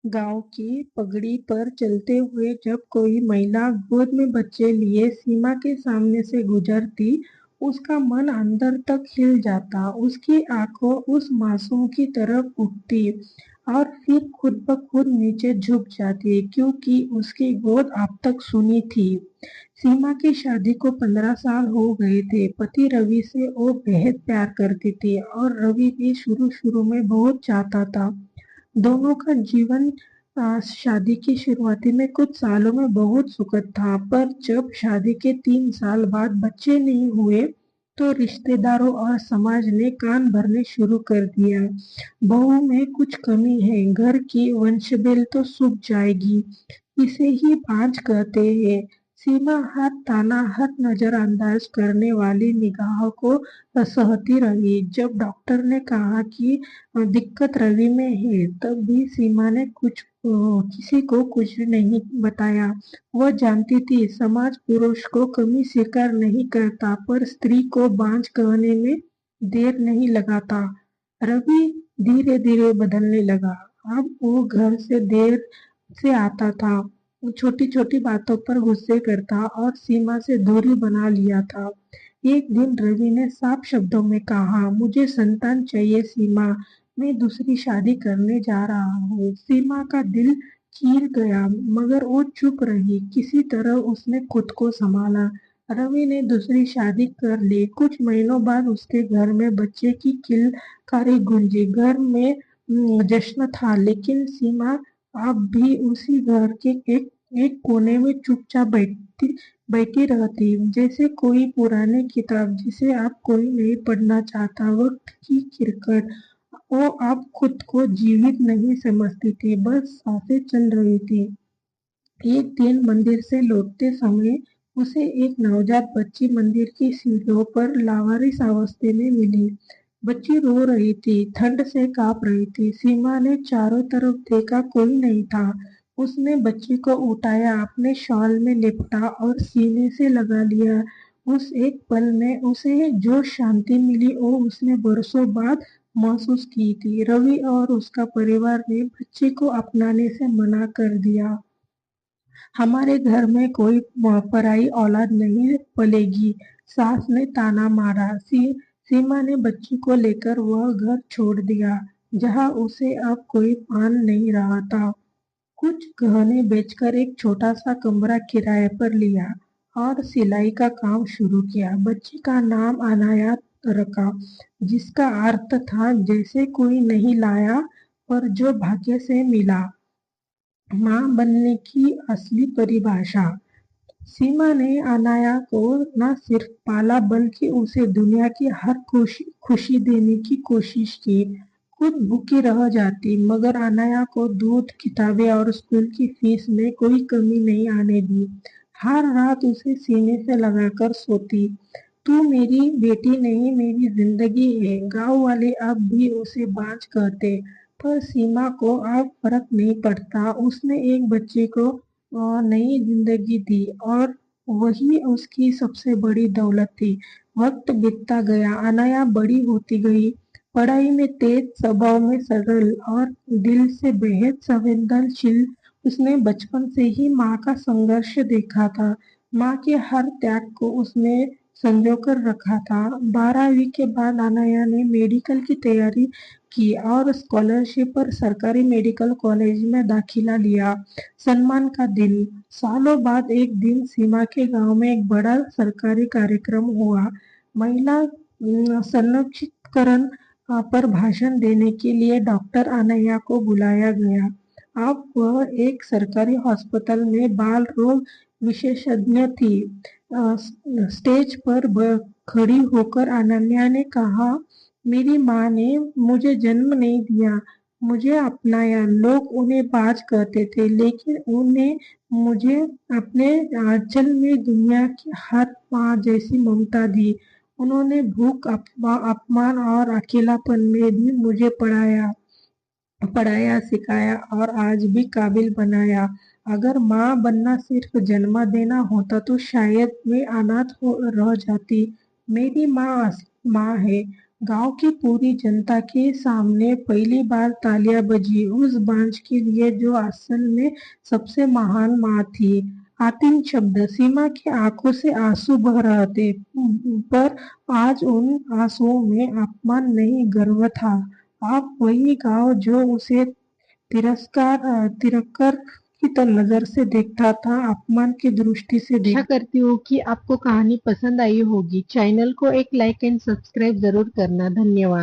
गांव की पगड़ी पर चलते हुए जब कोई महिला गोद में बच्चे लिए सीमा के सामने से गुजरती, उसका मन अंदर तक हिल जाता। उसकी आंखें उस मासूम की तरफ उठती और फिर खुद ब खुद नीचे झुक जाती, क्योंकि उसकी गोद अब तक सुनी थी। सीमा की शादी को 15 साल हो गए थे। पति रवि से वो बेहद प्यार करती थी और रवि भी शुरू शुरू में बहुत चाहता था। दोनों का जीवन शादी की शुरुआती में कुछ सालों में बहुत सुखद था, पर जब शादी के 3 साल बाद बच्चे नहीं हुए, तो रिश्तेदारों और समाज ने कान भरने शुरू कर दिया। बहू में कुछ कमी है, घर की वंशबेल तो सूख जाएगी, इसे ही बांझ कहते हैं। सीमा हर ताना, हर नजरअंदाज करने वाली निगाहों को सहती रही। जब डॉक्टर ने कहा कि दिक्कत रवि में है, तब भी सीमा ने किसी को कुछ नहीं बताया। वह जानती थी समाज पुरुष को कमी स्वीकार नहीं करता, पर स्त्री को बांझ कहने में देर नहीं लगाता। रवि धीरे धीरे बदलने लगा। अब वो घर से देर से आता था, छोटी छोटी बातों पर गुस्से करता और सीमा से दूरी बना लिया था। एक दिन रवि ने साफ शब्दों में कहा, मुझे संतान चाहिए सीमा, मैं दूसरी शादी करने जा रहा हूँ। सीमा का दिल चीर गया, मगर वो चुप रही। किसी तरह उसने खुद को संभाला। रवि ने दूसरी शादी कर ली। कुछ महीनों बाद उसके घर में बच्चे की किलकारी गूंजी। घर में जश्न था, लेकिन सीमा अब भी उसी घर के एक एक कोने में चुपचाप बैठी बैठी रहती, जैसे कोई पुरानी किताब जिसे अब कोई नहीं पढ़ना चाहता। वक्त की खिरकट, वो अब खुद को जीवित नहीं समझती थी, बस सांसें चल रही थी। एक दिन मंदिर से लौटते समय उसे एक नवजात बच्ची मंदिर की सीढ़ियों पर लावारिस अवस्था में मिली। बच्ची रो रही थी, ठंड से कांप रही थी। सीमा ने चारों तरफ देखा, कोई नहीं था। उसने बच्ची को उठाया, अपने शॉल में लिपटा और सीने से लगा लिया। उस एक पल में उसे जो शांति मिली, वो उसने बरसों बाद महसूस की थी। रवि और उसका परिवार ने बच्ची को अपनाने से मना कर दिया। हमारे घर में कोई पराई औलाद नहीं पलेगी, सास ने ताना मारा। सीमा ने बच्ची को लेकर वह घर छोड़ दिया, जहाँ उसे अब कोई मान नहीं रहा था। कुछ गहने बेचकर एक छोटा सा कमरा किराए पर लिया और सिलाई का काम शुरू किया। बच्ची का नाम अनाया रखा, जिसका अर्थ था जैसे कोई नहीं लाया, पर जो भाग्य से मिला। माँ बनने की असली परिभाषा। सीमा ने अनाया को न सिर्फ पाला, बल्कि उसे दुनिया की हर खुशी देने की कोशिश की। खुद भूखी रह जाती, मगर अनाया को दूध, किताबें और स्कूल की फीस में कोई कमी नहीं आने दी। हर रात उसे सीने से लगाकर सोती। तू मेरी बेटी नहीं, मेरी जिंदगी है। गांव वाले अब भी उसे बांझ कहते, पर सीमा को अब फर्क नहीं पड़ता। उसने एक बच्चे को नई जिंदगी दी और वही उसकी सबसे बड़ी दौलत थी। वक्त बीतता गया, अनाया बड़ी होती गई। पढ़ाई में तेज, स्वभाव में सरल और दिल से बेहद संवेदनशील। उसने बचपन से ही माँ का संघर्ष देखा था। माँ के हर त्याग को उसने संजो कर रखा था। 12वीं के बाद अनाया ने मेडिकल की तैयारी की और स्कॉलरशिप पर सरकारी मेडिकल कॉलेज में दाखिला लिया। सम्मान का दिन। सालों बाद एक दिन सीमा के गांव में एक बड़ा सरकारी कार्यक्रम हुआ। महिला सशक्तिकरण पर भाषण देने के लिए डॉक्टर अनैया को बुलाया गया। अब वह एक सरकारी अस्पताल में बाल रोग विशेषज्ञ थी। स्टेज पर खड़ी होकर अनन्या ने कहा, मेरी माँ ने मुझे जन्म नहीं दिया, मुझे अपनाया। लोग उन्हें बाज कहते थे, लेकिन उन्हें मुझे अपने आंचल में दुनिया की हर माँ जैसी ममता दी। उन्होंने भूख, अपमान और अकेलापन में भी मुझे पढ़ाया, सिखाया और आज भी काबिल बनाया। अगर माँ बनना सिर्फ जन्म देना होता, तो शायद मैं अनाथ रह जाती। मेरी माँ असली माँ है, गांव की पूरी जनता के सामने पहली बार तालियां बजी उस बांझ के लिए जो असल में सबसे महान माँ थी। आतिम शब्द। सीमा की आंखों से आंसू बह रहे थे, पर आज उन आंसुओं में अपमान नहीं, गर्व था। आप वही गांव जो उसे तिरस्कार की नजर से देखता था, अपमान की दृष्टि से आशा करती हूँ कि आपको कहानी पसंद आई होगी। चैनल को एक लाइक एंड सब्सक्राइब जरूर करना। धन्यवाद।